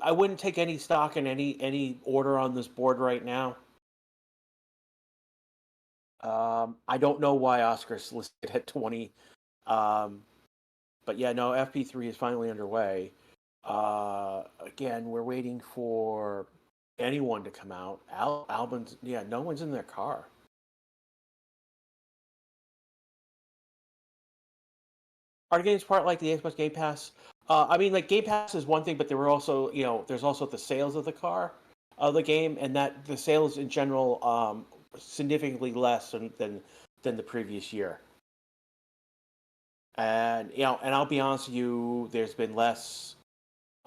I wouldn't take any stock in any order on this board right now. I don't know why Oscar's listed at 20. Um, but yeah, no, FP3 is finally underway. Again, we're waiting for anyone to come out. Albin's, yeah, no one's in their car. Are the games part like the Xbox Game Pass? I mean, like Game Pass is one thing, but there were also, there's also the sales of the car, of the game, and that the sales in general significantly less than the previous year. And and I'll be honest with you, there's been less.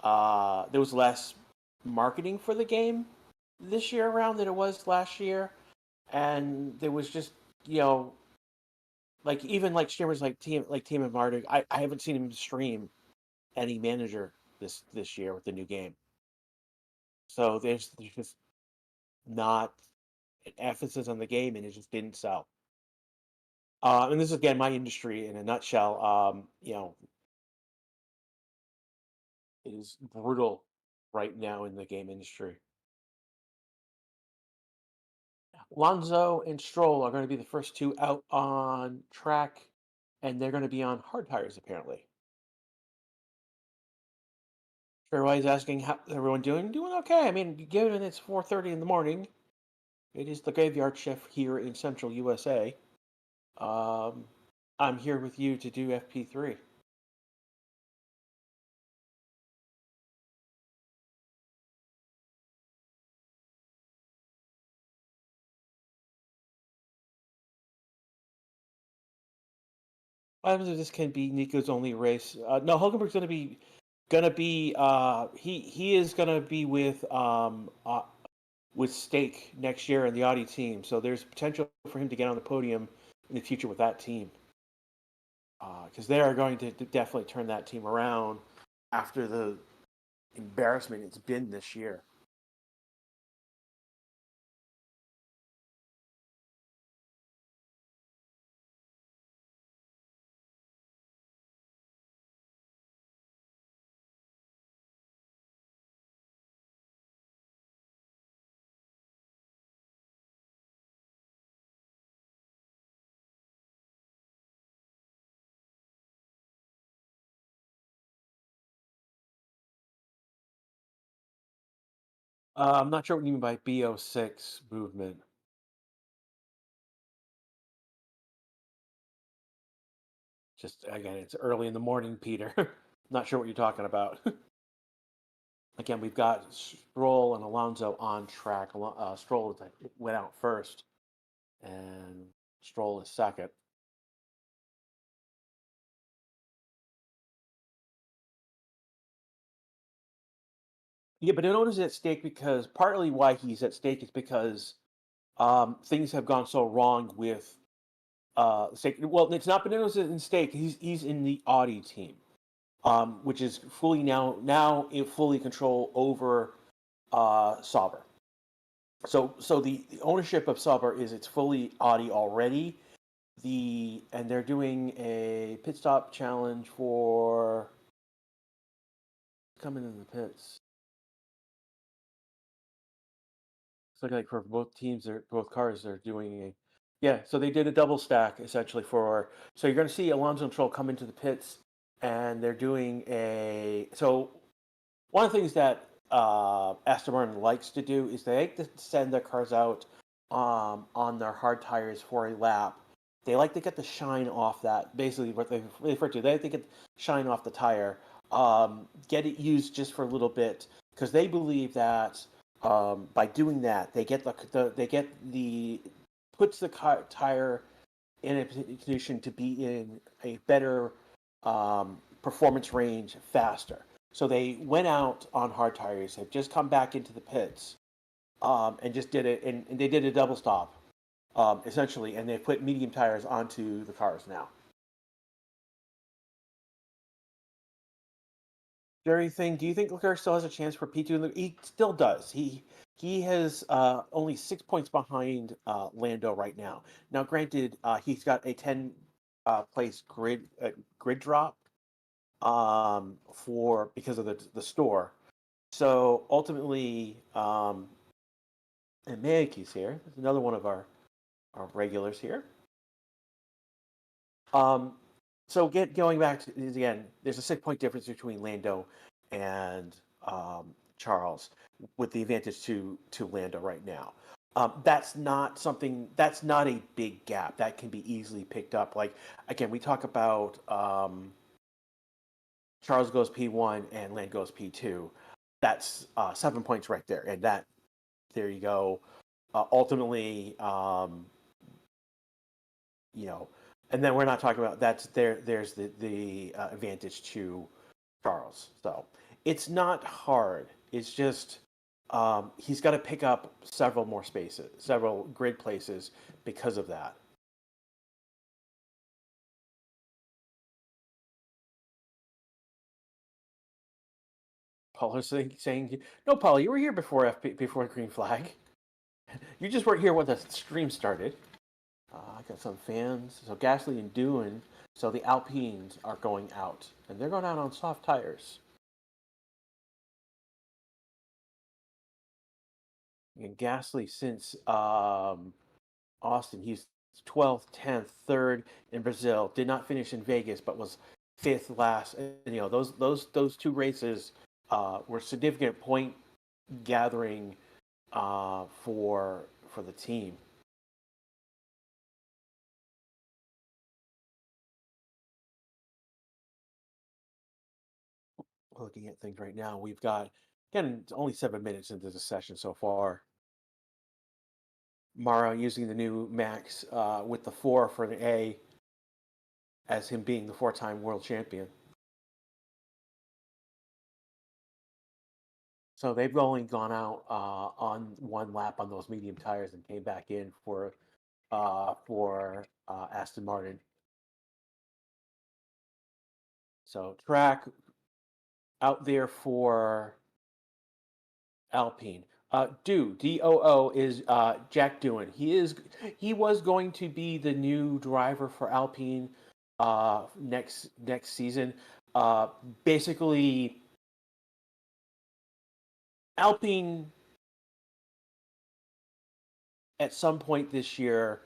There was less marketing for the game this year around than it was last year, and there was just you know like even like streamers like Team and Marduk. I haven't seen him stream any manager this year with the new game. So there's just not an emphasis on the game, and it just didn't sell. And this is again my industry in a nutshell. It is brutal right now in the game industry. Lonzo and Stroll are going to be the first two out on track, and they're going to be on hard tires apparently. Everybody's asking how everyone doing. Doing okay. I mean, given it's 4:30 in the morning, it is the graveyard shift here in Central USA. Um, I'm here with you to do FP3. What happens if this can be Nico's only race? No, Hulkenberg's gonna be he is gonna be with Stake next year in the Audi team. So there's potential for him to get on the podium in the future with that team. Because they are going to definitely turn that team around after the embarrassment it's been this year. I'm not sure what you mean by BO6 movement. Just again, it's early in the morning, Peter. Not sure what you're talking about. Again, we've got Stroll and Alonso on track. Stroll went out first, and Stroll is second. Yeah, but notice at stake because partly why he's at stake is because things have gone so wrong with stake. Well, it's not Benito's in stake. He's in the Audi team, which is fully now in fully control over Sauber. So the ownership of Sauber is it's fully Audi already. And they're doing a pit stop challenge for coming in the pits. So like for both teams, both cars, they're doing a yeah. So they did a double stack essentially for. So you're going to see Alonso and Troll come into the pits, and they're doing a. So one of the things that Aston Martin likes to do is they like to send their cars out on their hard tires for a lap. They like to get the shine off that. Basically, what they refer to, they like to get shine off the tire, get it used just for a little bit, because they believe that by doing that, they get the puts the tire in a position to be in a better performance range faster. So they went out on hard tires, have just come back into the pits, and just did it, and they did a double stop, essentially, and they put medium tires onto the cars now. Jerry thing, do you think Leclerc still has a chance for P2? He still does. He has only 6 points behind Lando right now. Now, granted, he's got a 10 place grid drop for because of the store. So ultimately, and Mayaki's here. There's another one of our regulars here. Um, so going back to again, there's a 6 point difference between Lando and Charles, with the advantage to Lando right now. That's not something. That's not a big gap. That can be easily picked up. Like again, we talk about Charles goes P1 and Land goes P2. That's 7 points right there, and that there you go. Ultimately, you know, and then we're not talking about that's there. There's the advantage to Charles. So it's not hard. It's just he's got to pick up several more spaces, several grid places because of that. Paul is saying, "No, Paul, you were here before before Green Flag. You just weren't here when the stream started." I got some fans. So Gasly and Doohan. So the Alpines are going out, and they're going out on soft tires. And Gasly since Austin, he's 12th, 10th, third in Brazil. Did not finish in Vegas, but was fifth last. And, those two races were significant point gathering for the team. Looking at things right now, we've got again it's only 7 minutes into the session so far. Mara using the new Max with the four for the A as him being the four-time world champion. So they've only gone out on one lap on those medium tires and came back in for Aston Martin. So track out there for Alpine. Doo is Jack Doohan. He was going to be the new driver for Alpine next season. Uh, Basically, Alpine at some point this year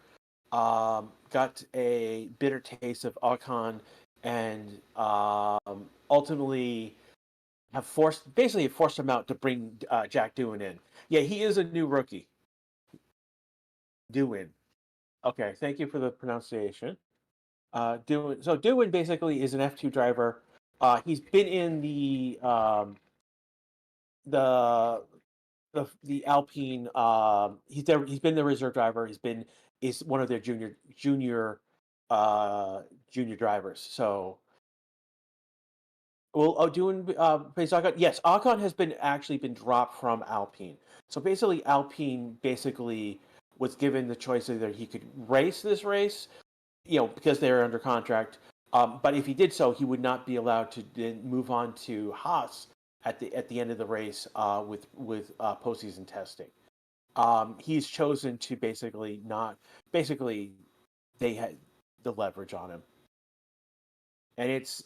got a bitter taste of Ocon and ultimately have forced him out to bring Jack Doohan in. Yeah, he is a new rookie. Doohan. Okay, thank you for the pronunciation. Doohan. So Doohan basically is an F2 driver. He's been in the the Alpine. He's there. He's been the reserve driver. Is one of their uh, junior drivers. So well, doing plays Ocon. Yes, Ocon has been actually been dropped from Alpine. So basically, Alpine basically was given the choice either he could race this race, because they're under contract. But if he did so, he would not be allowed to then move on to Haas at the end of the race with postseason testing. He's chosen to basically not basically they had the leverage on him, and it's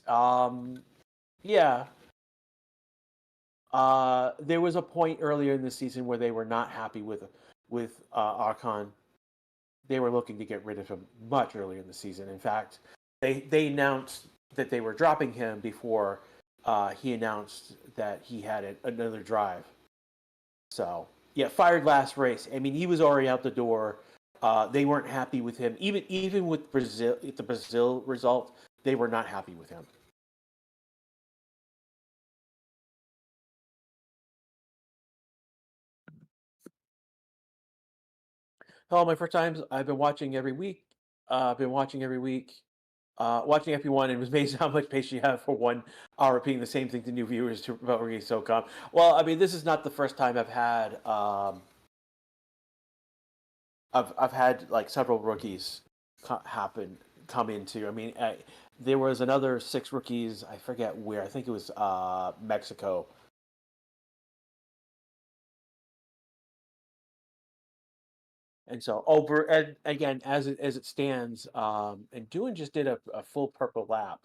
yeah. There was a point earlier in the season where they were not happy with Archon. They were looking to get rid of him much earlier in the season. In fact, they announced that they were dropping him before he announced that he had another drive. So yeah, fired last race. I mean, he was already out the door. They weren't happy with him. Even with the Brazil result, they were not happy with him. Oh, my first times. I've been watching every week. I've been watching every week. Watching FP1, and it was amazing how much patience you have for 1 hour repeating the same thing to new viewers to about Ricky SOCOM. Well, I mean, this is not the first time I've had like several rookies come into. I mean, there was another 6 rookies. I forget where. I think it was Mexico. And so over and again as it stands, and Doohan just did a full purple lap.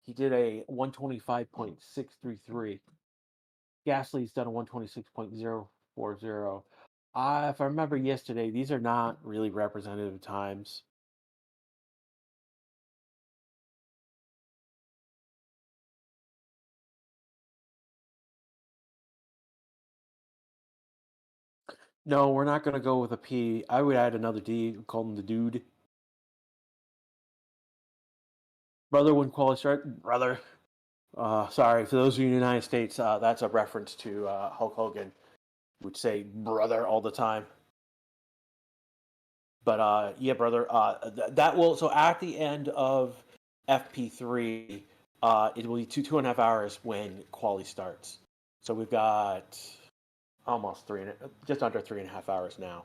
He did a 125.633. Gasly's done a 126.040. If I remember yesterday, these are not really representative times. No, we're not going to go with a P. I would add another D, call him the dude. Brother wouldn't quality start. Brother. Sorry, for those of you in the United States, that's a reference to Hulk Hogan, would say brother all the time. But yeah, brother, that will, so at the end of FP3, it will be 2.5 hours when quali starts. So we've got almost just under 3.5 hours now.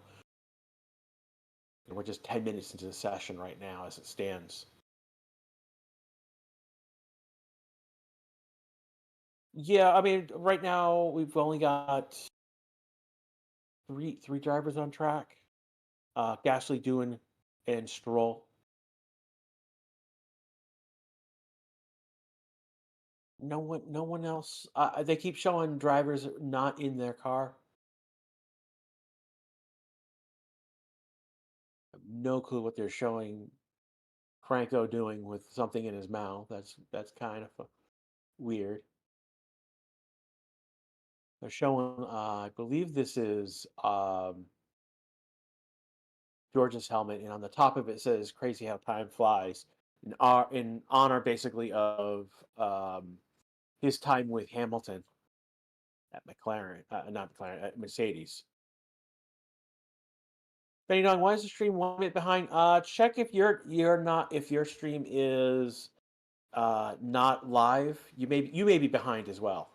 And we're just 10 minutes into the session right now as it stands. Yeah, I mean, right now we've only got three drivers on track. Gasly, Doohan, and Stroll. No one else. They keep showing drivers not in their car. No clue what they're showing Franco doing with something in his mouth. That's kind of weird. They're showing. I believe this is George's helmet, and on the top of it says "Crazy how time flies," in honor basically of his time with Hamilton at McLaren, not McLaren, at Mercedes. Benny Dong, why is the stream 1 minute behind? Check if you're not, if your stream is not live. You may be behind as well.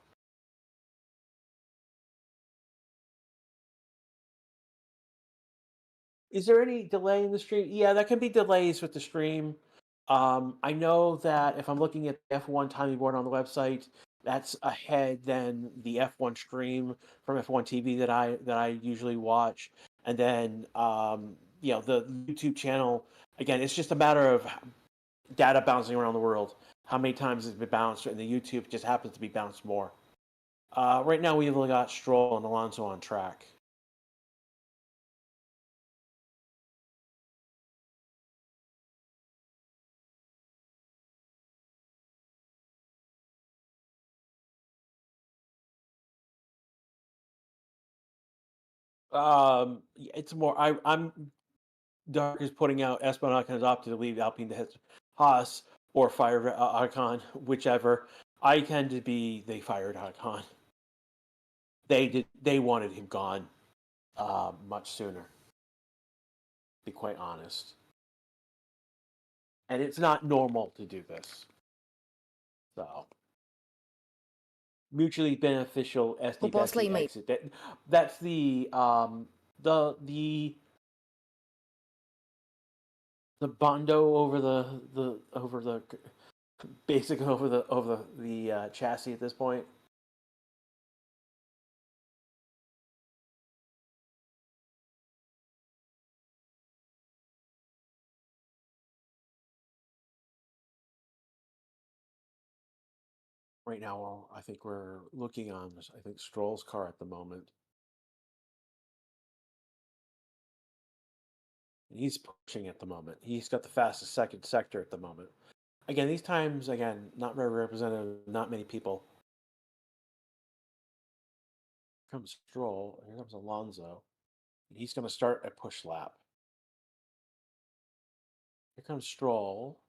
Is there any delay in the stream? Yeah, that can be delays with the stream. I know that if I'm looking at the F1 timing board on the website, that's ahead than the F1 stream from F1 TV that I usually watch. And then the YouTube channel, again, it's just a matter of data bouncing around the world. How many times has it been bounced? And the YouTube just happens to be bounced more. Right now we've only got Stroll and Alonso on track. It's more. I'm Dark is putting out Esteban Ocon has opted to leave Alpine to head Haas or fire Ocon, whichever. I tend to be they fired Ocon. They wanted him gone much sooner. To be quite honest, and it's not normal to do this. So mutually beneficial SD Bessie exit. That's the bondo over the basic over the chassis at this point. Right now, I think we're looking on, I think, Stroll's car at the moment. And he's pushing at the moment. He's got the fastest second sector at the moment. Again, these times, again, not very representative, not many people. Here comes Stroll, here comes Alonso. And he's going to start a push lap. Here comes Stroll.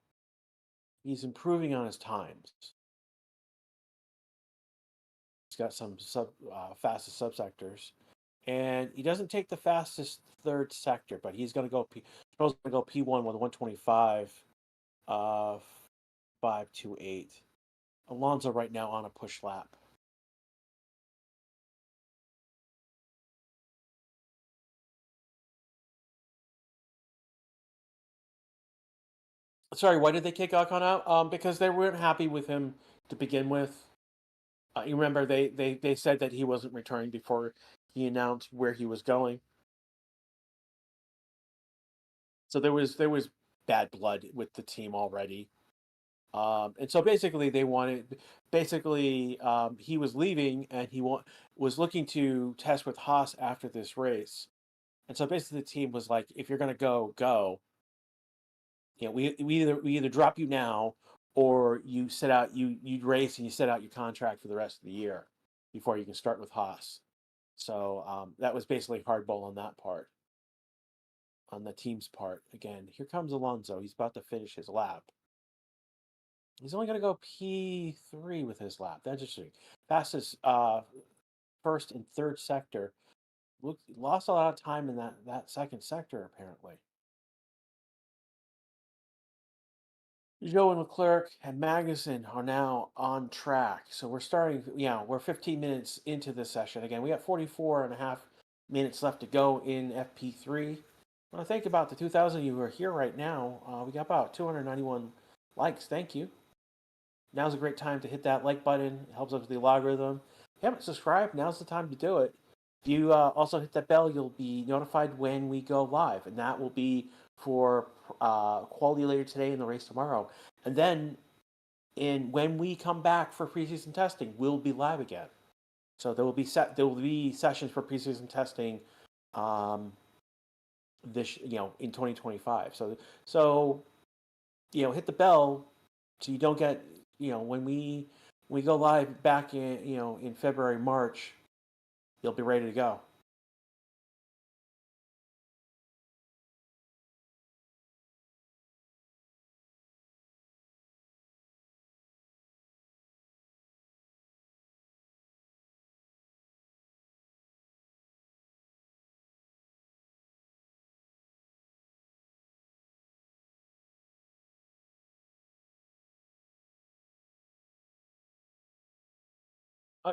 He's improving on his times. He's got some fastest subsectors. And he doesn't take the fastest third sector, but he's going to go Stroll's going to go P1 with 125, 528. Alonso right now on a push lap. Sorry, why did they kick Ocon out? Because they weren't happy with him to begin with. You remember they said that he wasn't returning before he announced where he was going. So there was bad blood with the team already. And so basically, he was leaving and was looking to test with Haas after this race. And so basically, the team was like, if you're going to go, go. We either drop you now, or you sit out, you race and you set out your contract for the rest of the year before you can start with Haas. So that was basically hardball on that part, on the team's part. Again, here comes Alonso. He's about to finish his lap. He's only going to go P3 with his lap. That's interesting. Fastest first and third sector. Lost a lot of time in that second sector, apparently. Joe and Leclerc and Magnussen are now on track. So we're starting, we're 15 minutes into this session. Again, we got 44 and a half minutes left to go in FP3. When I think about the 2,000 you who are here right now, we got about 291 likes. Thank you. Now's a great time to hit that like button. It helps us with the algorithm. If you haven't subscribed, now's the time to do it. If you also hit that bell, you'll be notified when we go live, and that will be for quality later today and the race tomorrow. And then when we come back for preseason testing, we'll be live again. So there will be sessions for preseason testing this in 2025. So hit the bell so you don't get when we go live back in February, March, you'll be ready to go.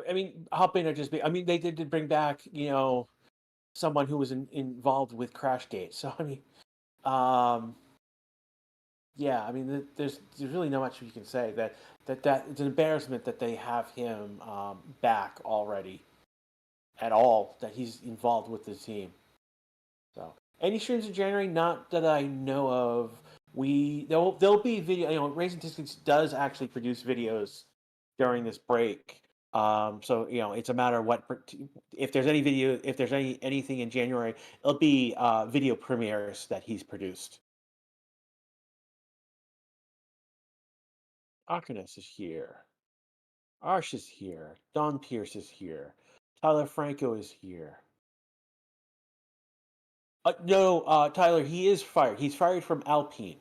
I mean, Alpine are just. I mean, they did bring back someone who was involved with Crashgate. So I mean, yeah. I mean, there's really not much you can say. That it's an embarrassment that they have him back already at all. That he's involved with the team. So any streams in January? Not that I know of. There'll be video. Racing Statistics does actually produce videos during this break. So it's a matter of if there's any video, if there's anything in January, it'll be video premieres that he's produced. Arcanus is here. Arsh is here. Don Pierce is here. Tyler Franco is here. No, Tyler, he is fired. He's fired from Alpine.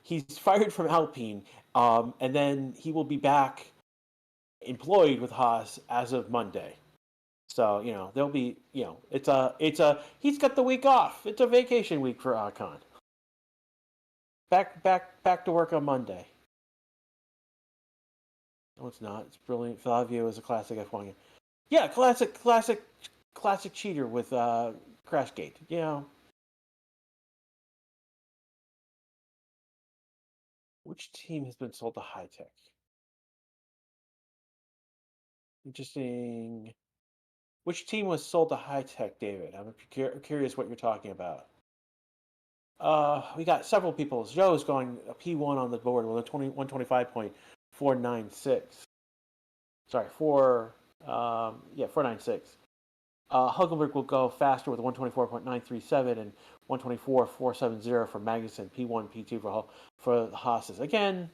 He's fired from Alpine, and then he will be back employed with Haas as of Monday. So there'll be he's got the week off. It's a vacation week for Ocon. Back to work on Monday. No, it's not. It's brilliant. Flavio is a classic F1 game. Yeah, classic cheater with Crashgate. Which team has been sold to High Tech? Interesting. Which team was sold to High Tech, David? I'm curious what you're talking about. We got several people. Joe's going a P1 on the board with a 125.496. Sorry, 496. Huckelberg will go faster with a 124.937 and 124.470 for Magnussen, P1, P2 for the Haas's. Again,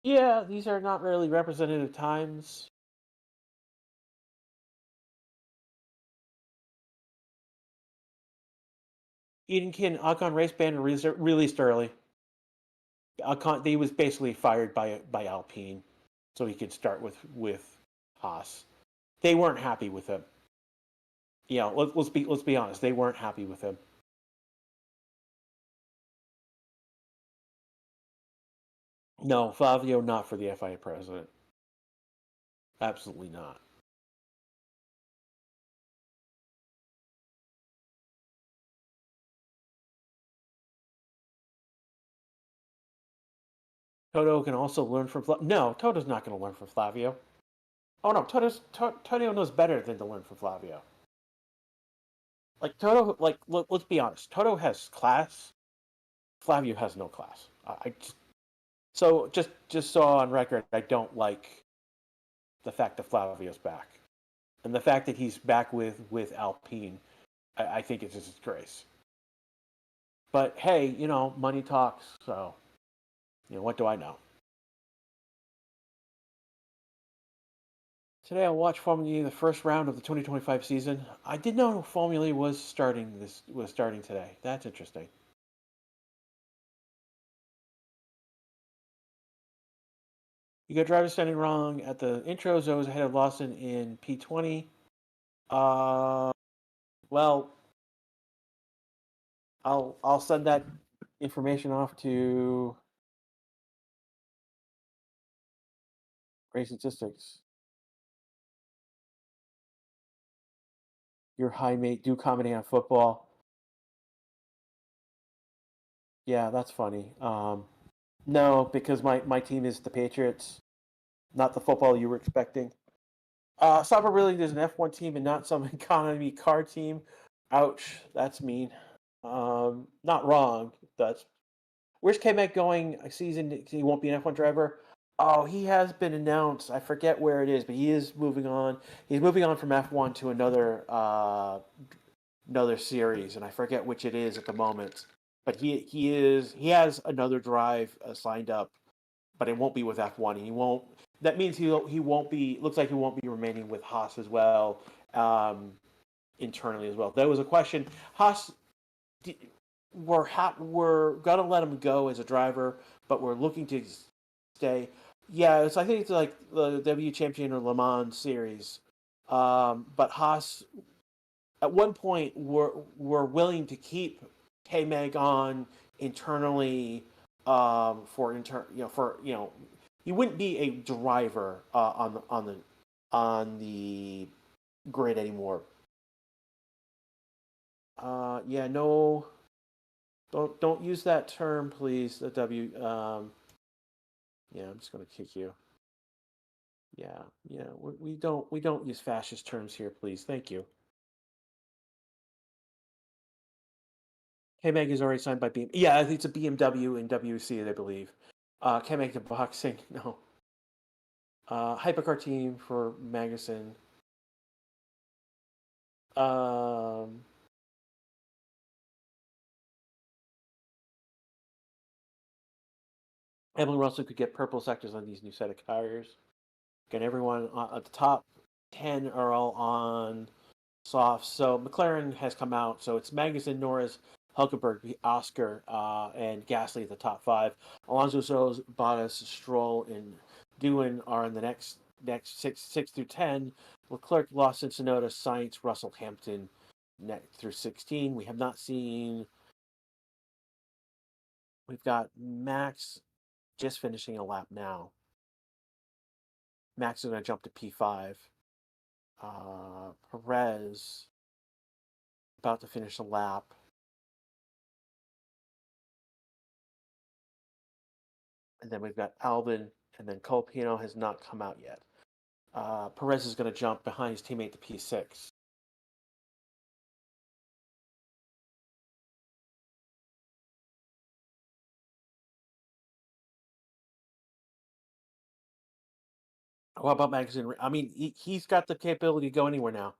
yeah, these are not really representative times. Edenkin, Ocon race ban released early. Ocon, he was basically fired by Alpine, so he could start with Haas. They weren't happy with him. Let's be honest. They weren't happy with him. No, Flavio not for the FIA president. Absolutely not. Toto can also learn from No, Toto's not going to learn from Flavio. Oh no, Toto knows better than to learn from Flavio. Like Toto, let's be honest. Toto has class. Flavio has no class. So just so on record, I don't like the fact that Flavio's back, and the fact that he's back with Alpine. I think it's a disgrace. But hey, money talks. So what do I know? Today I watched Formula E, the first round of the 2025 season. I didn't know Formula E was starting today. That's interesting. You got drivers standing wrong at the intro. Zoe was ahead of Lawson in P20. Well, I'll send that information off to Race Statistics. Your high mate do commenting on football. Yeah, that's funny. No, because my team is the Patriots, not the football you were expecting. Sauber really is an F1 team and not some economy car team. Ouch, that's mean. Not wrong. That's Where's K-Mac going? A season he won't be an F1 driver. Oh, he has been announced. I forget where it is, but he is moving on. He's moving on from F1 to another series, and I forget which it is at the moment. But he has another drive signed up, but it won't be with F1. He won't. That means he won't be. Looks like he won't be remaining with Haas as well, internally as well. There was a question. Haas, we're gonna let him go as a driver, but we're looking to stay. Yeah, I think it's like the W Champion or Le Mans series. But Haas at one point were willing to keep K Meg on internally, he wouldn't be a driver on the grid anymore. Yeah, no, don't use that term, please. The W. Yeah, I'm just gonna kick you. Yeah, yeah, we don't use fascist terms here, please. Thank you. K-Mag is already signed by BM. Yeah, I think it's a BMW and WC, I believe. K-Mag to boxing, no. Hypercar team for Magnussen. Um, Hamilton Russell could get purple sectors on these new set of tires. Again, everyone at the top 10 are all on soft. So McLaren has come out. So it's Magnussen, Norris, Hulkenberg, Oscar, and Gasly at the top 5. Alonso, Bottas, Stroll, and Doohan are in the next six through 10. Leclerc, Lawson, Tsunoda, Sainz, Russell, Hampton, through 16. We have not seen. We've got Max just finishing a lap now. Max is going to jump to P5. Perez about to finish a lap. And then we've got Albin, and then Colpino has not come out yet. Perez is going to jump behind his teammate to P6. What about Magazine? I mean, he's got the capability to go anywhere now.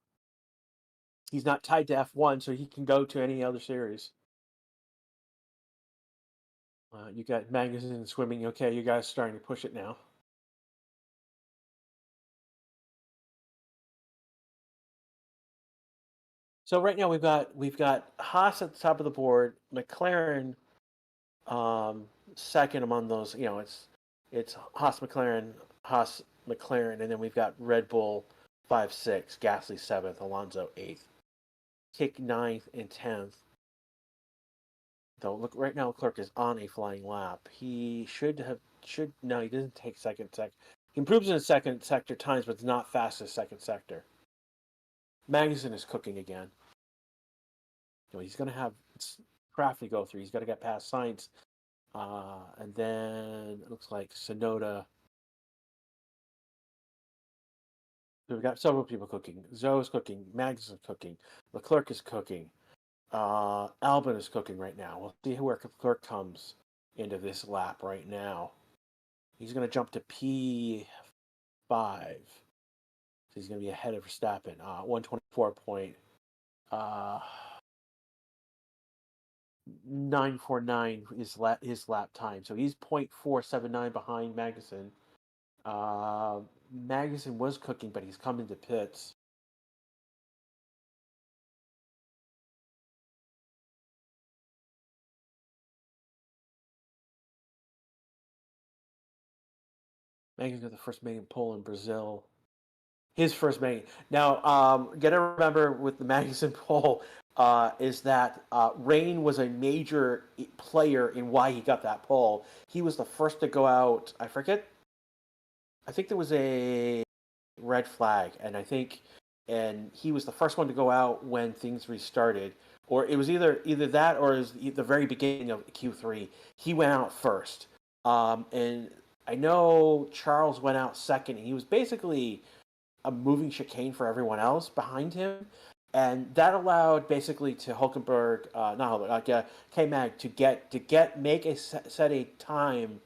He's not tied to F1, so he can go to any other series. You got Magazine and swimming. Okay, you guys starting to push it now. So right now we've got Haas at the top of the board, McLaren second among those. It's Haas McLaren, and then we've got Red Bull 5-6, Gasly 7th, Alonso 8th, Kick 9th and 10th. Though look right now, Leclerc is on a flying lap. He no, he doesn't take second sector. He improves in the second sector times, but it's not fast as second sector. Magnussen is cooking again. He's going to have Crafty go through. He's got to get past Sainz. And then it looks like Tsunoda. So we've got several people cooking. Zoe is cooking. Magnus is cooking. Leclerc is cooking. Albin is cooking right now. We'll see where Leclerc comes into this lap right now. He's going to jump to P5. So he's going to be ahead of Verstappen. 124.949 is his lap time. So he's 0.479 behind Magnussen. Magnussen was cooking, but he's coming to pits. Magnussen got the first maiden pole in Brazil. His first maiden. Now, gotta remember with the Magnussen pole is that rain was a major player in why he got that pole. He was the first to go out. I forget. I think there was a red flag, and he was the first one to go out when things restarted, or it was either that or it was the very beginning of Q3. He went out first, and I know Charles went out second, and he was basically a moving chicane for everyone else behind him, and that allowed basically to Hulkenberg, not Hulkenberg, K-Mag to make set a time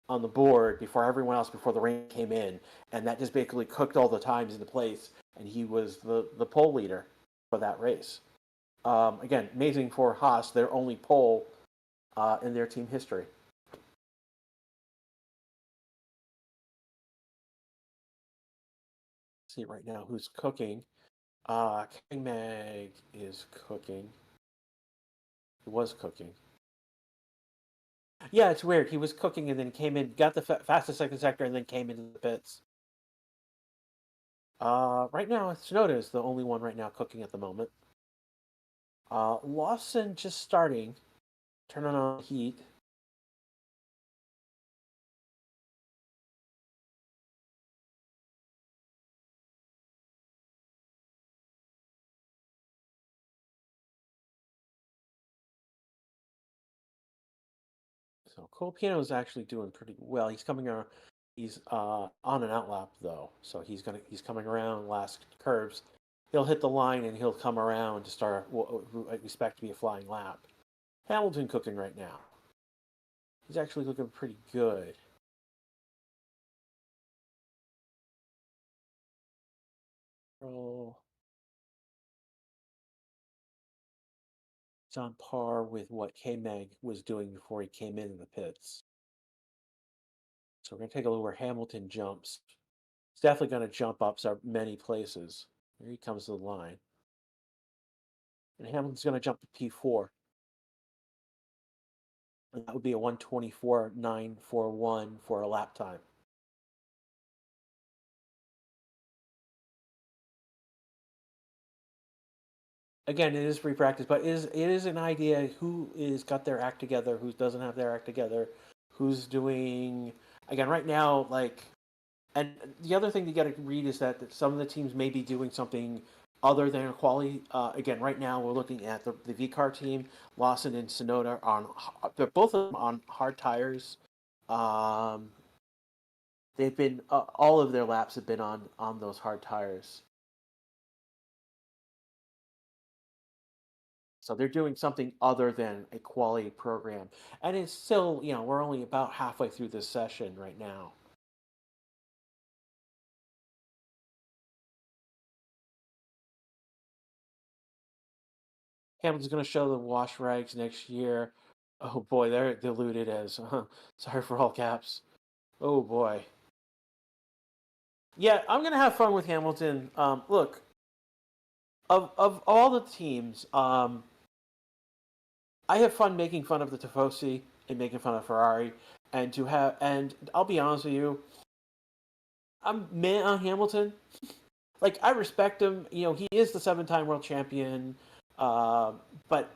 on the board before everyone else before the rain came in, and that just basically cooked all the times into place, and he was the pole leader for that race. Again, amazing for Haas, their only pole in their team history. See right now who's cooking. K-Mag is cooking. He was cooking. Yeah, it's weird. He was cooking and then came in, got the fastest second sector, and then came into the pits. Right now, Tsunoda is the only one right now cooking at the moment. Lawson just starting, turning on heat. So Colapino is actually doing pretty well. He's coming around. He's on an outlap though, so he's coming around last curves. He'll hit the line and he'll come around to start what I expect to be a flying lap. Hamilton cooking right now. He's actually looking pretty good. Oh, it's on par with what K-Mag was doing before he came in the pits. So we're going to take a look where Hamilton jumps. He's definitely going to jump up many places. Here he comes to the line. And Hamilton's going to jump to P4. And that would be a 124.941 for a lap time. Again, it is free practice, but it is an idea who is got their act together, who doesn't have their act together, who's doing again right now, like. And the other thing you got to read is that some of the teams may be doing something other than quality. Again, right now we're looking at the VCAR team. Lawson and Tsunoda they're both of them on hard tires. Um, they've been all of their laps have been on those hard tires. So they're doing something other than a quality program. And it's still, we're only about halfway through this session right now. Hamilton's going to show the wash rags next year. Oh boy, they're diluted as sorry for all caps. Oh boy. Yeah, I'm going to have fun with Hamilton. Look, of all the teams, I have fun making fun of the Tifosi and making fun of Ferrari, and I'll be honest with you, I'm meh on Hamilton. Like I respect him. He is the 7-time world champion, uh, but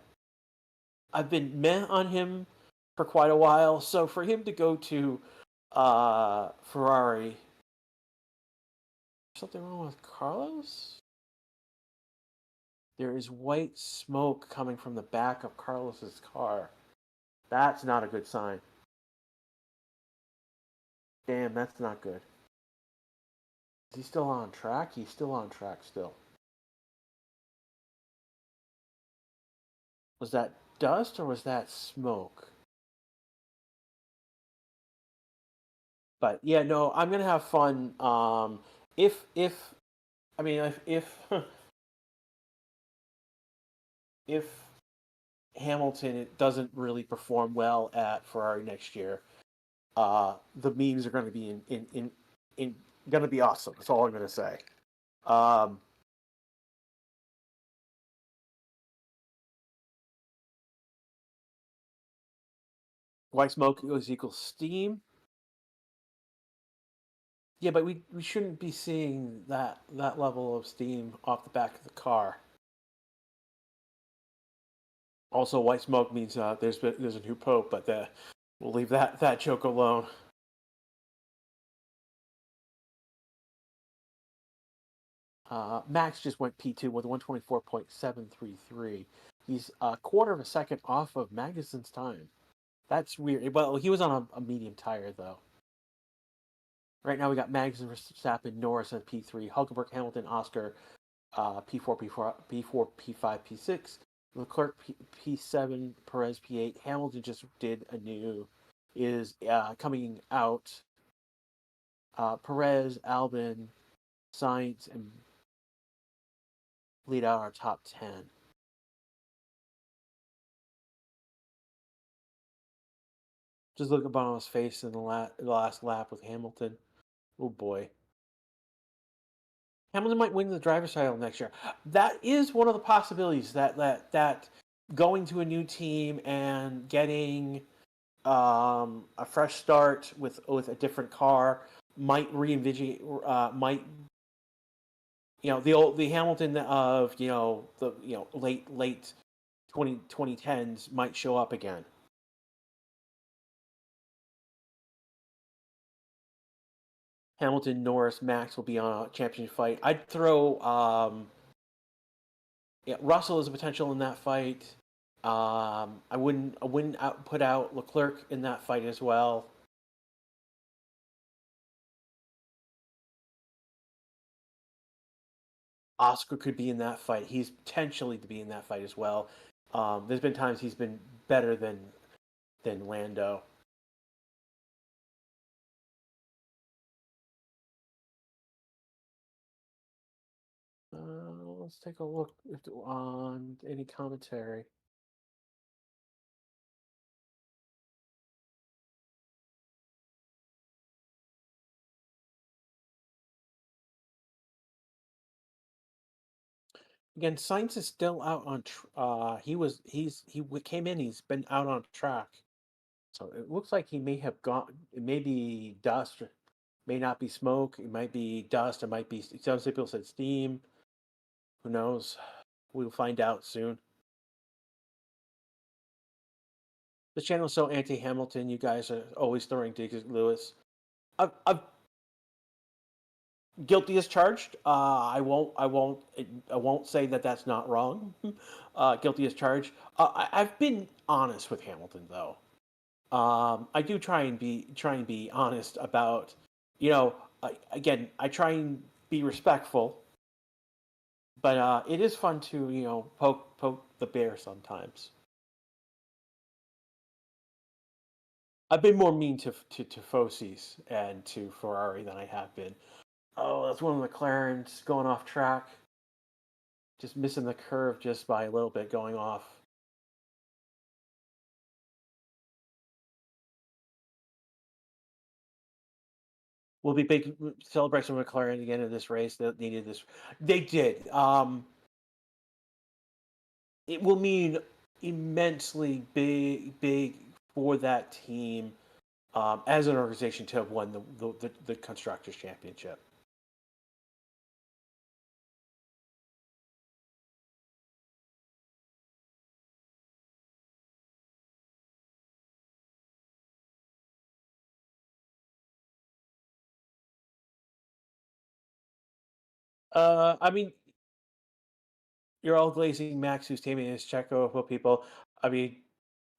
I've been meh on him for quite a while. So for him to go to Ferrari, something wrong with Carlos? There is white smoke coming from the back of Carlos's car. That's not a good sign. Damn, that's not good. Is he still on track? He's still on track still. Was that dust or was that smoke? But yeah, no, I'm gonna have fun. If I mean if if Hamilton doesn't really perform well at Ferrari next year, the memes are going to be in going to be awesome. That's all I'm going to say. Um, White smoke is equals steam. Yeah, but we shouldn't be seeing that level of steam off the back of the car. Also, white smoke means there's a new pope, but we'll leave that joke alone. Max just went P2 with 124.733. He's a quarter of a second off of Magnussen's time. That's weird. Well, he was on a medium tire though. Right now we got Magnussen, Verstappen, Norris at P3, Hulkenberg, Hamilton, Oscar, P4, P4, P4, P5, P6, Leclerc P7, Perez P8. Hamilton just did a new is coming out. Perez, Albon, Sainz, and lead out our top 10. Just look at Bono's face in the last lap with Hamilton. Oh boy. Hamilton might win the driver's title next year. That is one of the possibilities that going to a new team and getting a fresh start with a different car might reinvigorate might the Hamilton of the late 2010s might show up again. Hamilton, Norris, Max will be on a championship fight. I'd throw Russell is a potential in that fight. I wouldn't put out Leclerc in that fight as well. Oscar could be in that fight. He's potentially to be in that fight as well. There's been times he's been better than Lando. Let's take a look on any commentary. Again, Sainz is still out on. He came in. He's been out on track, so it looks like he may have gone. It may be dust, may not be smoke. It might be dust. It might be. Some people said steam. Who knows? We'll find out soon. The channel is so anti-Hamilton. You guys are always throwing digs at Lewis. I've guilty as charged. I won't say that that's not wrong. Guilty as charged. I've been honest with Hamilton though. I do try and be honest about, again, I try and be respectful, but it is fun to poke the bear sometimes. I've been more mean to Focis and to Ferrari than I have been. Oh, that's one of the McLarens going off track, just missing the curve just by a little bit going off. Will be big celebration of McLaren again in this race. That needed this. They did. It will mean immensely big for that team as an organization to have won the constructors championship. I mean, you're all glazing Max, who's teaming is Checo. For people, I mean,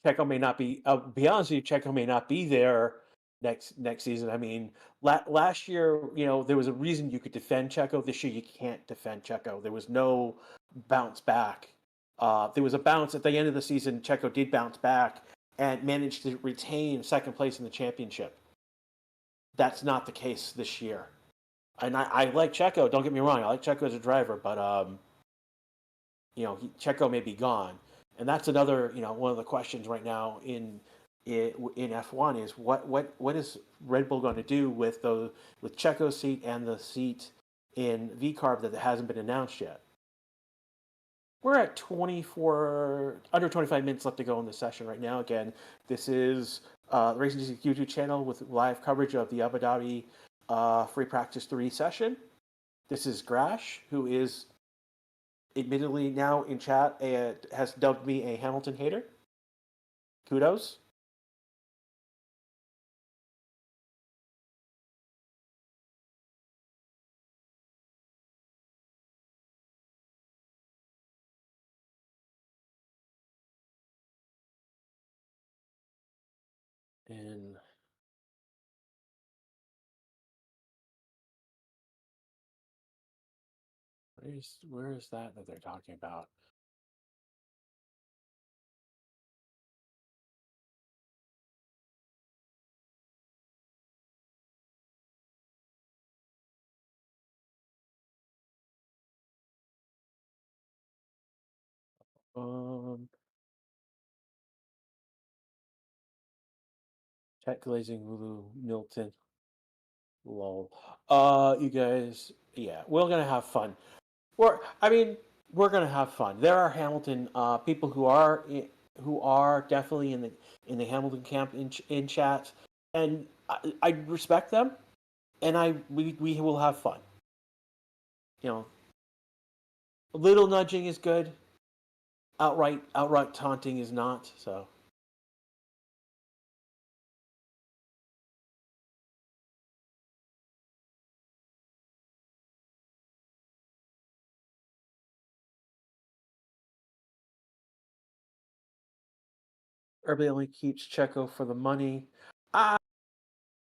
Checo may not be. I'll be honest with you, Checo may not be there next season. I mean, last year, there was a reason you could defend Checo. This year, you can't defend Checo. There was no bounce back. There was a bounce at the end of the season. Checo did bounce back and managed to retain second place in the championship. That's not the case this year. And I like Checo. Don't get me wrong. I like Checo as a driver, but Checo may be gone, and that's another one of the questions right now in F1 is what is Red Bull going to do with Checo's seat and the seat in VCARB that hasn't been announced yet. We're at under 25 minutes left to go in the session right now. Again, this is the Racing GC YouTube channel with live coverage of the Abu Dhabi Free Practice 3 session. This is Grash, who is admittedly now in chat has dubbed me a Hamilton hater. Kudos. And where is that they're talking about? Chat glazing Lulu Milton. Lol. You guys, yeah, we're gonna have fun. We're gonna have fun. There are Hamilton people who are definitely in the Hamilton camp in chat, and I respect them, and we will have fun. A little nudging is good. Outright taunting is not. So. Everybody only keeps Checo for the money.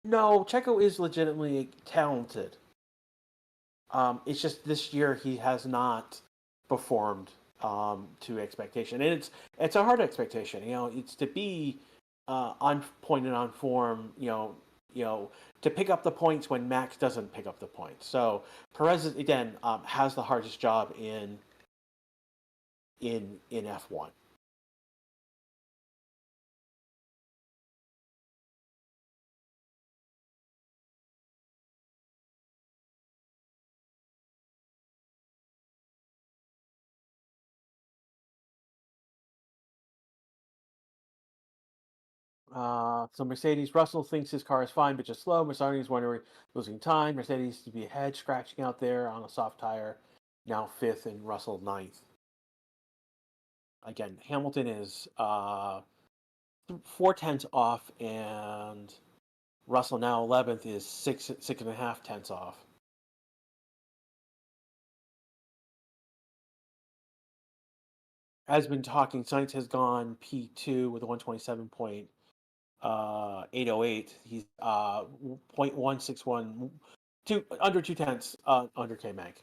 No, Checo is legitimately talented. It's just this year he has not performed to expectation, and it's a hard expectation. It's to be on point and on form. To pick up the points when Max doesn't pick up the points. So Perez again has the hardest job in F1. So Mercedes, Russell thinks his car is fine, but just slow. Mercedes wondering, losing time. Mercedes to be ahead, scratching out there on a soft tire. Now fifth and Russell ninth. Again, Hamilton is 4 tenths off, and Russell now 11th is 6.5 tenths off. Has been talking. Sainz has gone P2 with a 127.808. He's 0.161, under 2 tenths under K Mag.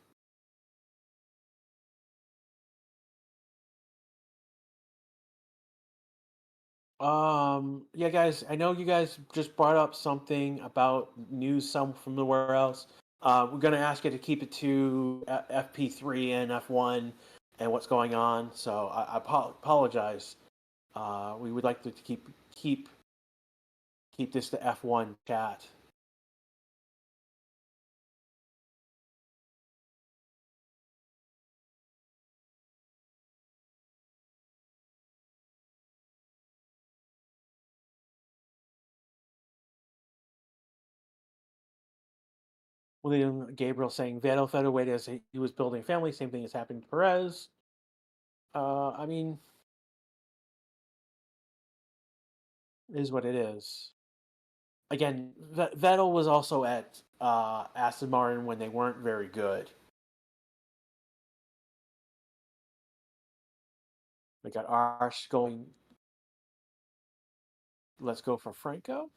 Yeah, guys, I know you guys just brought up something about news from somewhere else. We're gonna ask you to keep it to FP3 and F1 and what's going on. So I apologize. We would like to keep this to F1 chat. William Gabriel saying Vettel fed away as he was building a family. Same thing is happening to Perez. I mean, it is what it is. Again, Vettel was also at Aston Martin when they weren't very good. We got Arsh going. Let's go for Franco.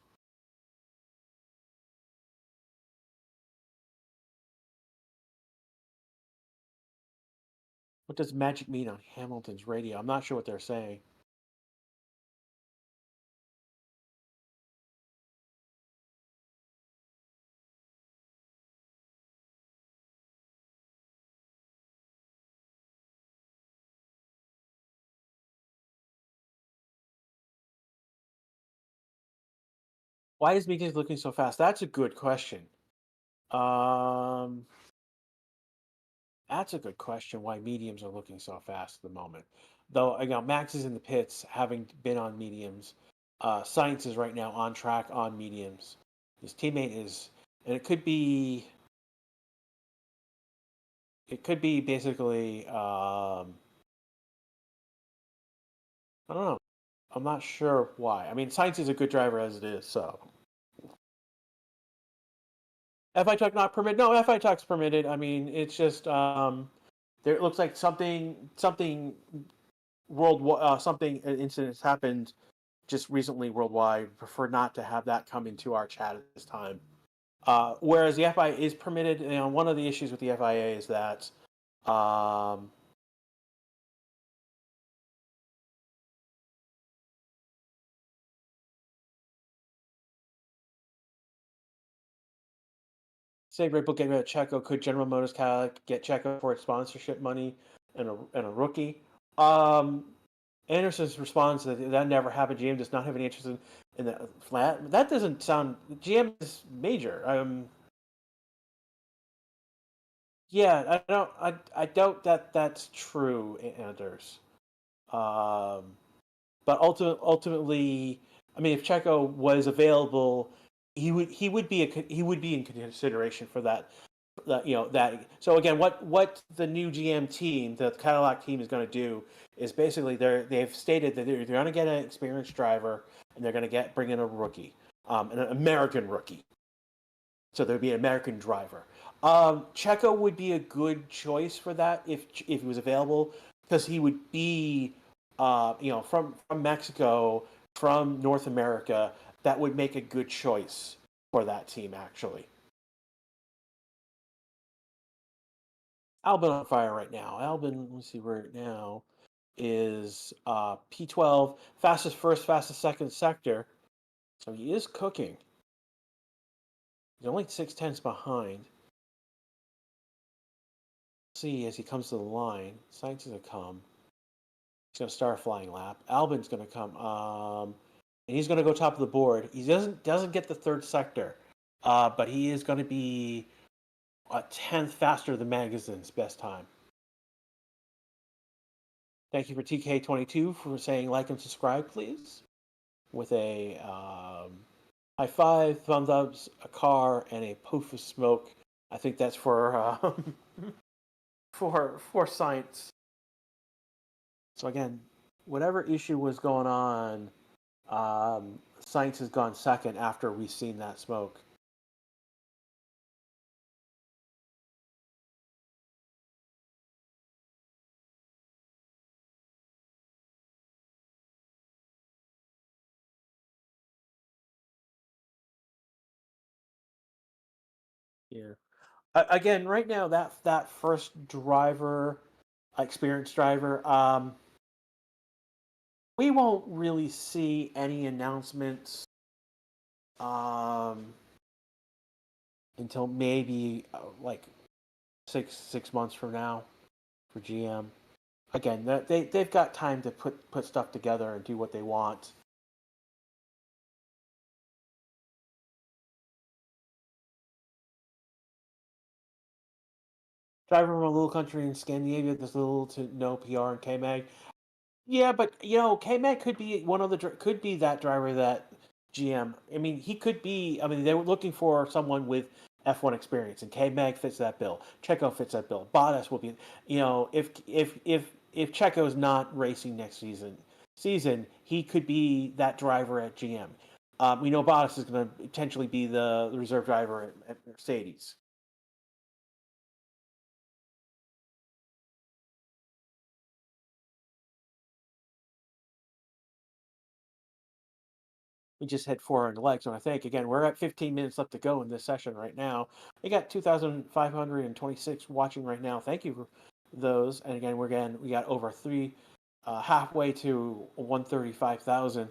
What does magic mean on Hamilton's radio? I'm not sure what they're saying. Why is mediums looking so fast? That's a good question. Um, that's a good question. Why mediums are looking so fast at the moment? Though, Max is in the pits, having been on mediums. Science is right now on track on mediums. His teammate is, and it could be basically. I don't know. I'm not sure why. I mean, Science is a good driver as it is, so FI talk not permitted. No, FI talk's permitted. I mean, it's just there. It looks like something something incident has happened just recently worldwide. Prefer not to have that come into our chat at this time. Whereas the FIA is permitted. One of the issues with the FIA is that um, say Red Bull getting rid of Checo, could General Motors get Checo for its sponsorship money and a rookie? Um, Anderson's response that never happened. GM does not have any interest in the flat. That doesn't sound. GM is major. Yeah, I don't. I doubt that that's true, Anders. Um, but ultimately, I mean, if Checo was available, he would be in consideration for that. So again, what the new GM team, the Cadillac team, is going to do is basically they've stated that they're going to get an experienced driver and they're going to bring in a rookie, an American rookie. So there'd be an American driver. Checo would be a good choice for that if he was available, because he would be, from Mexico, from North America. That would make a good choice for that team, actually. Albin on fire right now. Albin, let's see where now is P12, fastest first, fastest second sector. So he is cooking. He's only 6 tenths behind. See as he comes to the line. Sainz is gonna come. He's gonna start a flying lap. Albin's gonna come. And he's gonna go top of the board. He doesn't get the third sector, but he is gonna be a tenth faster than Magazine's best time. Thank you for TK22 for saying like and subscribe, please. With a high five, thumbs ups, a car, and a poof of smoke. I think that's for for science. So again, whatever issue was going on, science has gone second after we've seen that smoke. Yeah. Again, right now that first driver, experienced driver, we won't really see any announcements um, until maybe like six months from now for GM. Again, they've got time to put stuff together and do what they want. Driver from a little country in Scandinavia, there's little to no PR in K-Mag. Yeah, but K-Mag could be could be that driver that GM. I mean, he could be. I mean, they were looking for someone with F1 experience, and K-Mag fits that bill. Checo fits that bill. Bottas will be. If Checo's not racing next season, he could be that driver at GM. We know Bottas is going to potentially be the reserve driver at Mercedes. We just had 400 likes, and I think again we're at 15 minutes left to go in this session right now. We got 2,526 watching right now. Thank you those. And again, we got over three, halfway to 135,000.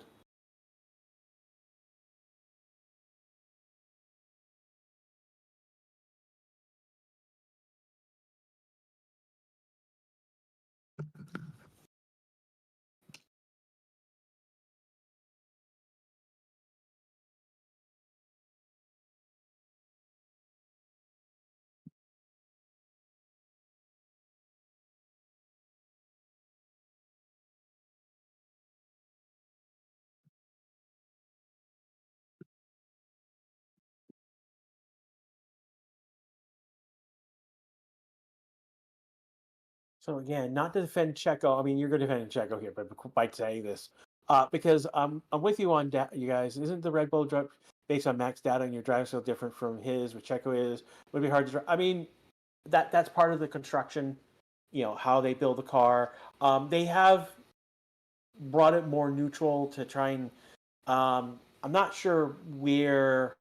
So again, not to defend Checo. I mean, you're going to defend Checo here, but by saying this, because I'm with you on you guys. Isn't the Red Bull drive based on max data and your drive so different from his? What Checo is would be hard to drive. I mean, that's part of the construction. You know how they build the car. They have brought it more neutral to try and. I'm not sure where.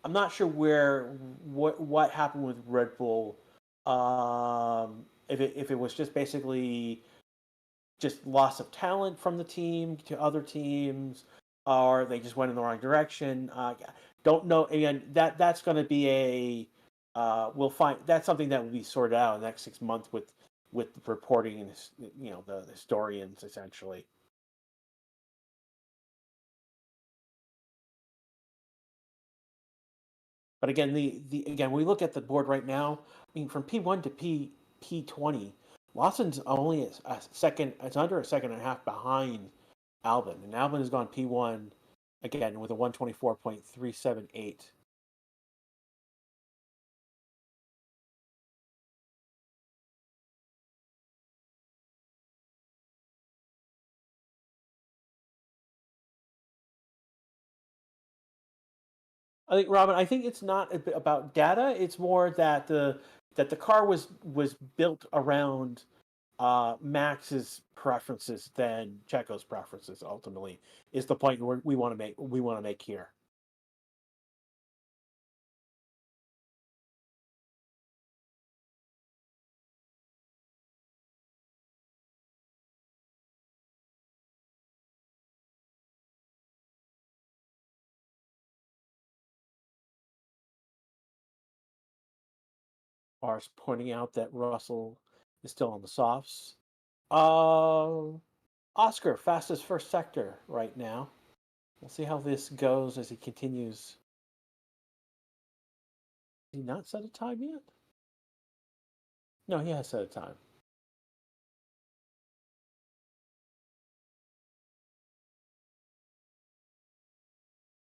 I'm not sure where what happened with Red Bull. If it was just basically just loss of talent from the team to other teams, or they just went in the wrong direction. Don't know. Again, that's going to be a we'll find that's something that will be sorted out in the next 6 months with the reporting and the historians essentially. But again, the again we look at the board right now. I mean, from P1 to P20, Lawson's only a second. It's under a second and a half behind Albin, and Albin has gone P1 again with a 124.378. I think Robin. I think it's not about data. It's more that the car was built around Max's preferences than Checo's preferences. Ultimately, is the point where we want to make here. Bars pointing out that Russell is still on the softs. Uh, Oscar, fastest first sector right now. We'll see how this goes as he continues. Did he not set a time yet? No, he has set a time.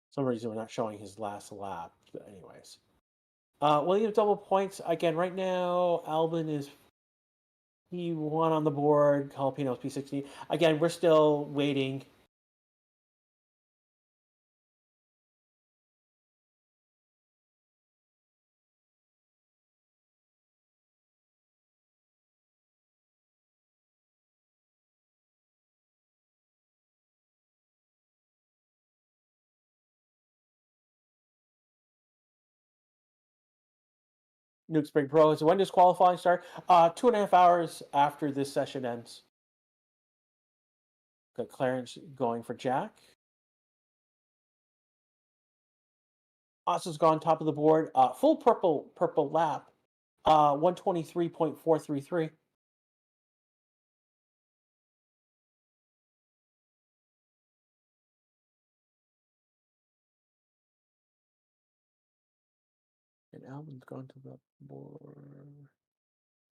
For some reason we're not showing his last lap. But anyways. William double points. Again, right now, Albin is P1 on the board. Jalapeno's P16. Again, we're still waiting. Nuke Spring Pro. So when does qualifying start? 2.5 hours after this session ends. Got Clarence going for Jack. Austin's gone top of the board. Full purple lap. 123.433. And Alvin's gone to the board.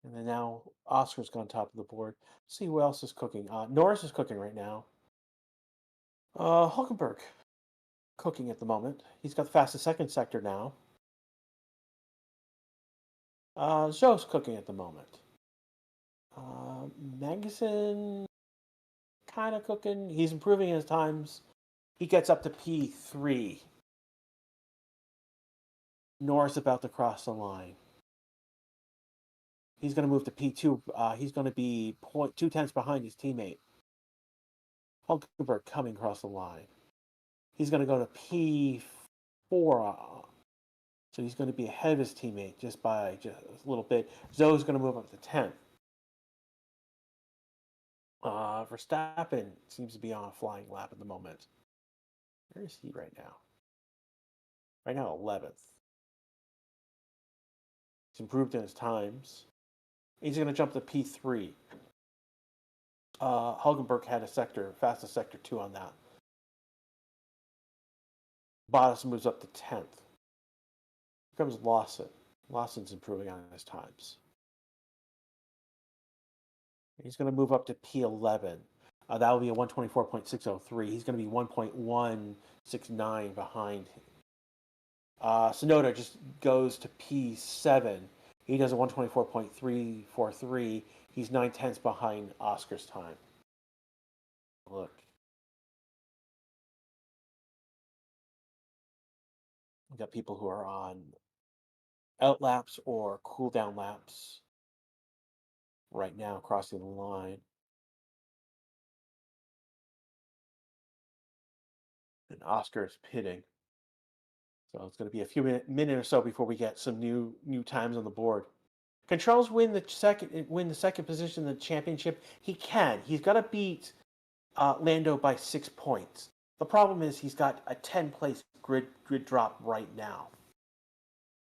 And then now Oscar's gone top of the board. Let's see who else is cooking. Norris is cooking right now. Hulkenberg cooking at the moment. He's got the fastest second sector now. Zhou's cooking at the moment. Magnussen kind of cooking. He's improving his times. He gets up to P3. Norris about to cross the line. He's going to move to P2. He's going to be 0.2 behind his teammate. Hulkenberg coming across the line. He's going to go to P4. So he's going to be ahead of his teammate just by just a little bit. Zoe's going to move up to 10th. Verstappen seems to be on a flying lap at the moment. Where is he right now? Right now, 11th. He's improved in his times. He's going to jump to P3. Hulkenberg had a fastest sector 2 on that. Bottas moves up to 10th. Here comes Lawson. Lawson's improving on his times. He's going to move up to P11. That will be a 124.603. He's going to be 1.169 behind. Sonoda just goes to P7. He does a 124.343. He's 9/10ths behind Oscar's time. Look. We got people who are on out laps or cool down laps right now crossing the line. And Oscar is pitting. So it's going to be a minute or so before we get some new times on the board. Can Charles win the second position in the championship? He can. He's got to beat Lando by 6 points. The problem is he's got a 10-place grid drop right now.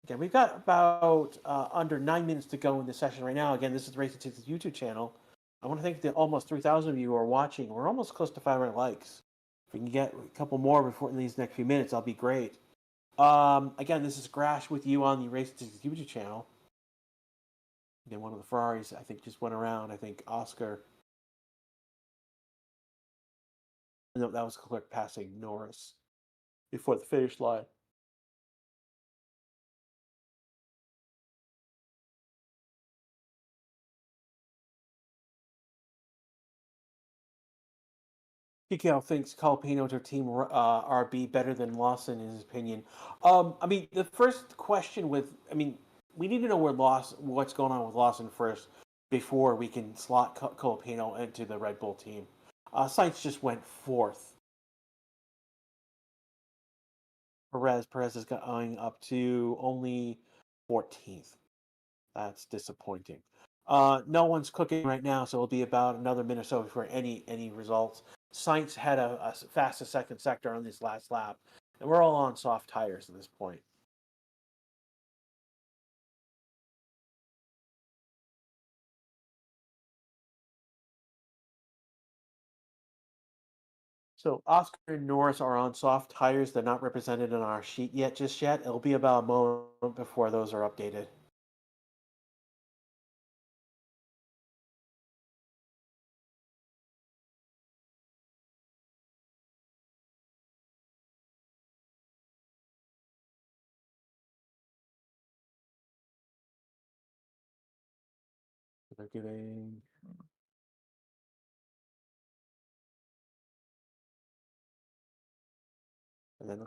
Again, we've got about under 9 minutes to go in the session right now. Again, this is the Racing Tickets YouTube channel. I want to thank the almost 3,000 of you who are watching. We're almost close to 500 likes. If we can get a couple more before in these next few minutes, that'll be great. Again, this is Grash with you on the Racing Tickets YouTube channel. Again, one of the Ferraris, I think, just went around. I think Oscar. No, that was Leclerc passing Norris before the finish line. PKL thinks Calpino to Team RB better than Lawson in his opinion. I mean, the first question we need to know what's going on with Lawson first before we can slot Calpino into the Red Bull team. Sainz just went 4th. Perez is going up to only 14th. That's disappointing. No one's cooking right now, so it'll be about another minute or so before any results. Sainz had a fastest second sector on this last lap, and we're all on soft tires at this point. So Oscar and Norris are on soft tires. They're not represented in our sheet just yet. It'll be about a moment before those are updated. They're giving. And then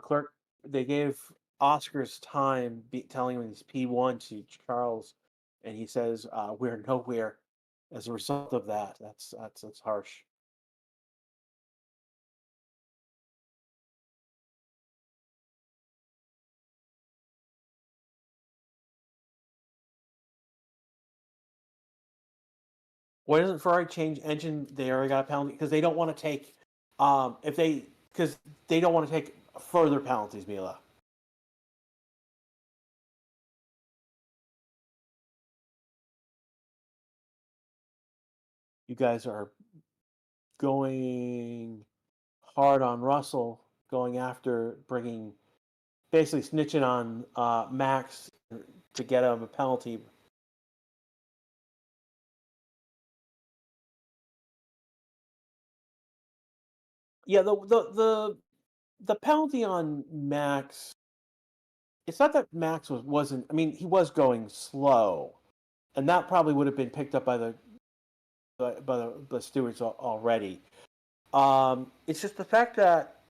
they gave Oscar's time telling him he's P1 to Charles, and he says, we're nowhere as a result of that. That's harsh. Why doesn't Ferrari change engine? They already got a penalty because they don't want to take, because they don't want to take further penalties, Mila. You guys are going hard on Russell, going after basically snitching on Max to get him a penalty. Yeah, the penalty on Max. It's not that Max wasn't. I mean, he was going slow, and that probably would have been picked up by the stewards already. It's just the fact that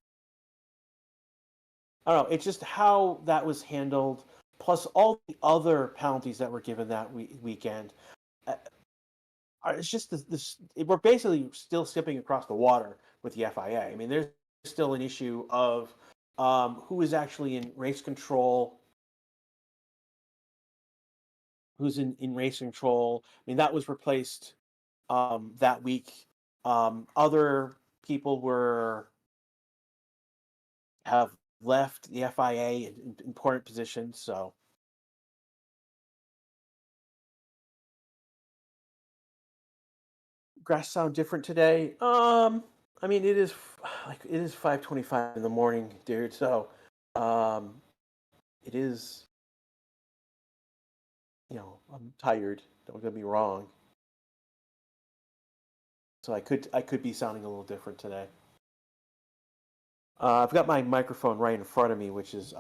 I don't know. It's just how that was handled, plus all the other penalties that were given that weekend. Uh, it's just this. We're basically still skipping across the water with the FIA. I mean, there's still an issue of who is actually in race control. who's in racing control. I mean, that was replaced that week. Other people were have left the FIA in important positions. So grass sound different today. I mean, like it is 5:25 in the morning, dude. So um, it is. I'm tired. Don't get me wrong. So I could be sounding a little different today. I've got my microphone right in front of me, which is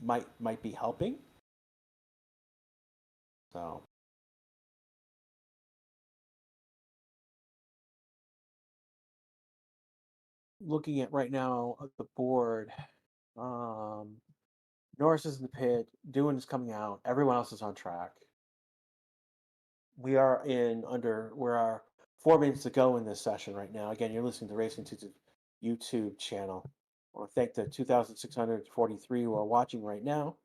might be helping. So looking at right now at the board, um, Norris is in the pit. Doohan is coming out. Everyone else is on track. We're 4 minutes to go in this session right now. Again, you're listening to Racing to YouTube channel. I want to thank the 2,643 who are watching right now.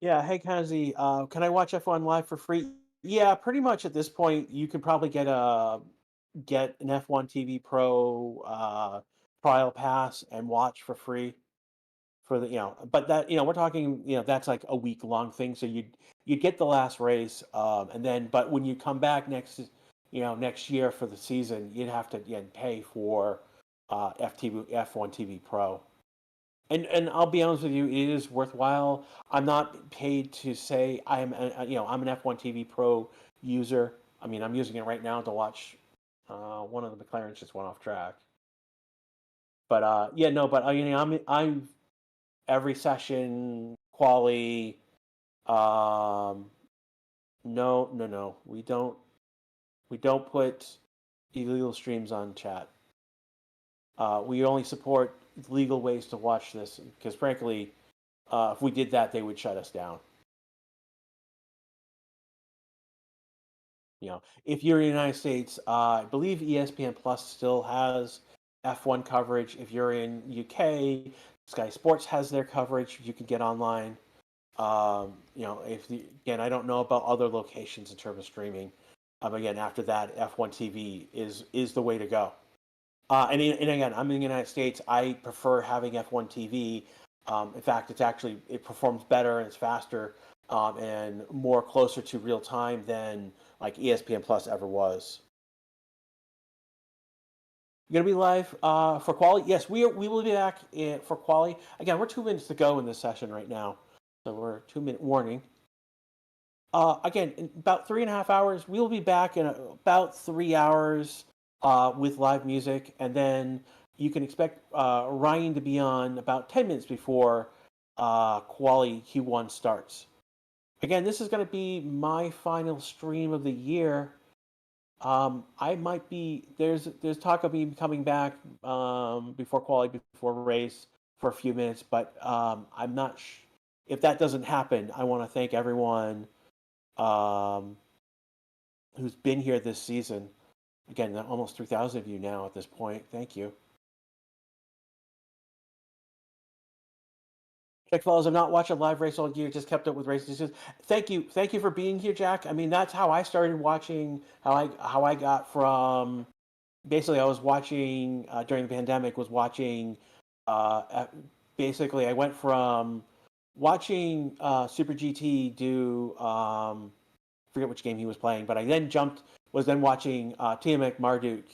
Yeah, hey Kazi, can I watch F1 live for free? Yeah, pretty much at this point, you can probably get an F1 TV Pro trial pass and watch for free for but that we're talking that's like a week long thing. So you'd get the last race, and then but when you come back next year for the season, you'd have to pay for F1 TV Pro. And I'll be honest with you, it is worthwhile. I'm not paid to say I'm an F1 TV Pro user. I mean, I'm using it right now to watch one of the McLarens just went off track. But yeah, no, but I'm every session quali. Um, no, no, no, we don't put illegal streams on chat. We only support legal ways to watch this because, frankly, if we did that, they would shut us down. If you're in the United States, I believe ESPN Plus still has F1 coverage. If you're in UK, Sky Sports has their coverage you can get online. Again, I don't know about other locations in terms of streaming. Again, after that, F1 TV is the way to go. And again, I'm in the United States. I prefer having F1 TV. In fact, it performs better and it's faster and more closer to real time than like ESPN Plus ever was. You're gonna be live for quali? Yes, we will be back for quali. Again, we're 2 minutes to go in this session right now, so we're 2 minute warning. Again, in about 3.5 hours, we'll be back in about 3 hours with live music, and then you can expect Ryan to be on about 10 minutes before Quali Q1 starts. Again, this is going to be my final stream of the year. I might be there's talk of me coming back before Quali, before race for a few minutes, but I'm not. If that doesn't happen, I want to thank everyone um, who's been here this season. Again, almost 3,000 of you now at this point. Thank you. Check fellows, I'm not watching live race all year. Just kept up with races. Thank you for being here, Jack. I mean, that's how I started watching. How I got from basically I was watching during the pandemic. Was watching basically I went from watching Super GT do forget which game he was playing, but I then was then watching Tiamat Marduk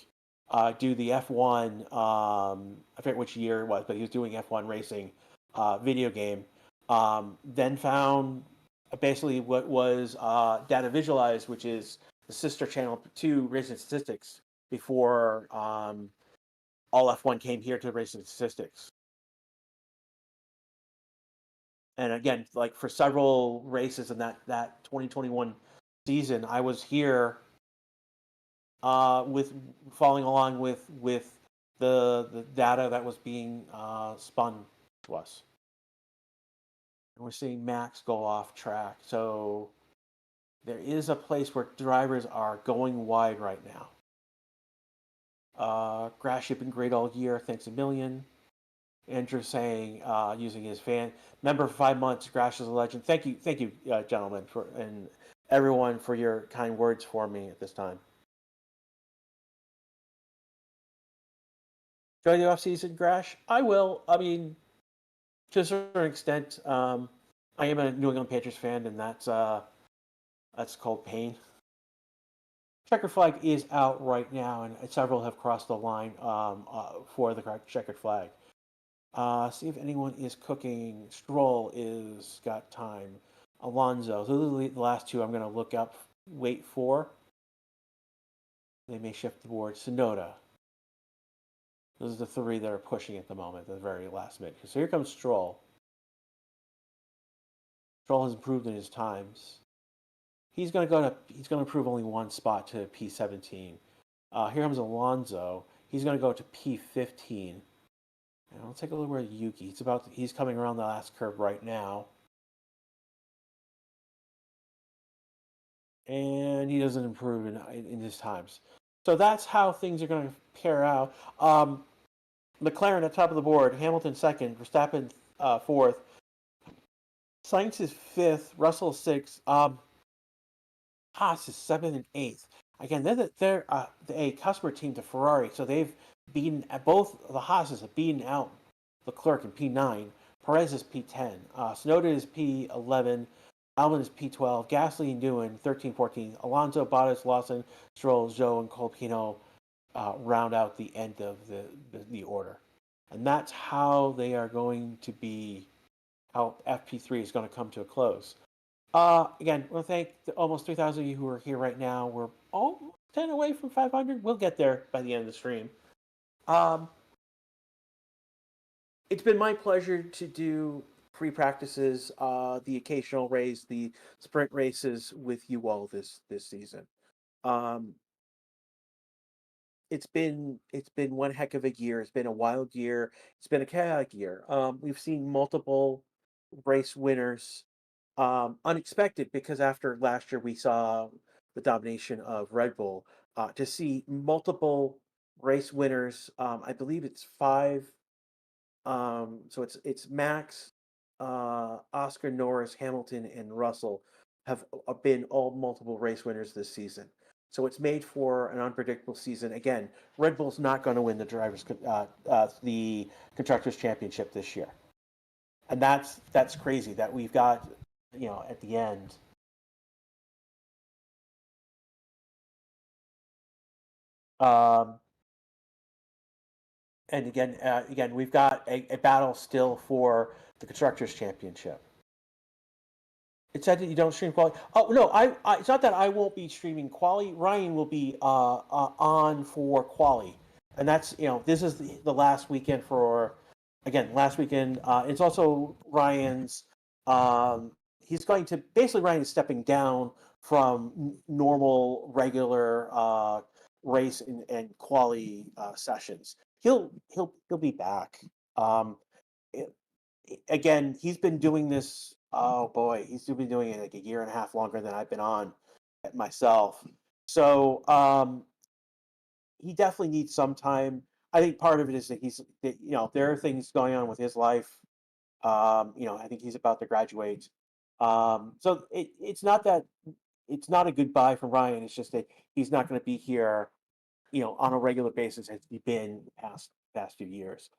do the F1. I forget which year it was, but he was doing F1 racing video game. Then found basically what was Data Visualized, which is the sister channel to Racing Statistics before all F1 came here to Racing Statistics. And again, like for several races in that 2021 season, I was here with following along with the data that was being spun to us. and we're seeing Max go off track. So there is a place where drivers are going wide right now. Grass, you've been great all year. Thanks a million. Andrew saying, using his fan member for 5 months. Grash is a legend. Thank you, gentlemen, and everyone for your kind words for me at this time. Enjoy the off season, Grash. I will. I mean, to a certain extent, I am a New England Patriots fan, and that's called pain. Checkered flag is out right now, and several have crossed the line for the checkered flag. See if anyone is cooking. Stroll is got time. Alonso. So those are the last two I'm going to look up, wait for. They may shift the board. Sonoda. Those are the three that are pushing at the moment, at the very last minute. So here comes Stroll. Stroll has improved in his times. He's going to improve only one spot to P17. Here comes Alonso. He's going to go to P15. And I'll take a look where Yuki. He's coming around the last curve right now. And he doesn't improve in his times. So that's how things are going to pair out. McLaren at top of the board, Hamilton second, Verstappen fourth, Sainz is fifth, Russell sixth, Haas is seventh and eighth. Again, they're a customer team to Ferrari, so they've beaten both the Haas's have beaten out Leclerc in P9. Perez is P10. Tsunoda is P11. Albon is P12. Gasly and Newman 13, 14. Alonso, Bottas, Lawson, Stroll, Zhou, and Colpino round out the end of the order. And that's how they are going to be, how FP3 is going to come to a close. Again, I want to thank the almost 3,000 of you who are here right now. We're almost 10 away from 500. We'll get there by the end of the stream. It's been my pleasure to do free practices, the occasional race, the sprint races with you all this season. It's been one heck of a year. It's been a wild year. It's been a chaotic year. We've seen multiple race winners, unexpected because after last year we saw the domination of Red Bull. To see multiple race winners, I believe it's five. So it's Max, Oscar, Norris, Hamilton, and Russell have been all multiple race winners this season. So it's made for an unpredictable season. Again, Red Bull's not going to win the constructors championship this year, and that's crazy that we've got at the end. And again, we've got a battle still for the constructors championship. It said that you don't stream quali. Oh no, it's not that I won't be streaming quali. Ryan will be on for quali, and that's this is the last weekend for last weekend. It's also Ryan's. He's going to basically Ryan is stepping down from normal regular race and quali sessions. He'll be back. Again, he's been doing this. Oh boy, he's been doing it like a year and a half longer than I've been on it myself. So he definitely needs some time. I think part of it is that there are things going on with his life. I think he's about to graduate. So it's not that it's not a goodbye for Ryan. It's just that he's not going to be here, on a regular basis as he's been past few years.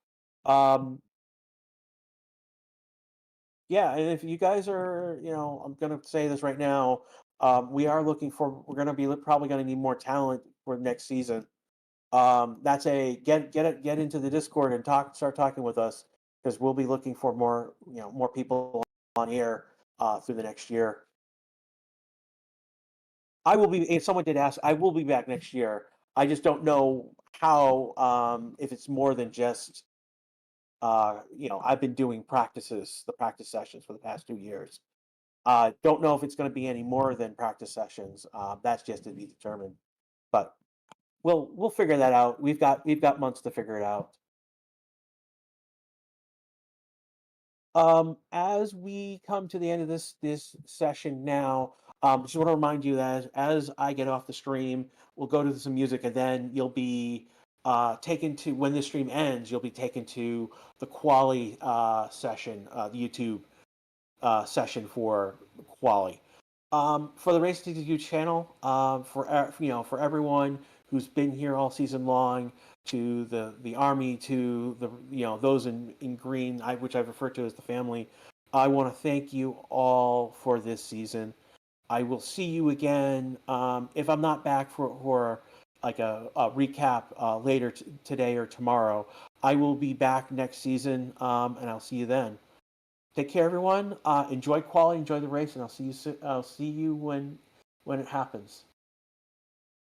Yeah, and if you guys are, I'm gonna say this right now, we're gonna be probably gonna need more talent for next season. That's get into the Discord and start talking with us because we'll be looking for more people on here through the next year. I will be. If someone did ask, I will be back next year. I just don't know how. If it's more than just I've been doing the practice sessions for the past 2 years. Don't know if it's going to be any more than practice sessions. That's just to be determined. But we'll figure that out. We've got months to figure it out. As we come to the end of this session now, just want to remind you that as I get off the stream, we'll go to some music, and then you'll be taken to when the stream ends. You'll be taken to the quali session, the YouTube session for quali. For the Race to channel, for everyone who's been here all season long, to the army, to the those in green, which I refer to as the family, I want to thank you all for this season. I will see you again if I'm not back for like a recap later today or tomorrow. I will be back next season, and I'll see you then. Take care, everyone. Enjoy quality, enjoy the race, and I'll see you. I'll see you when it happens.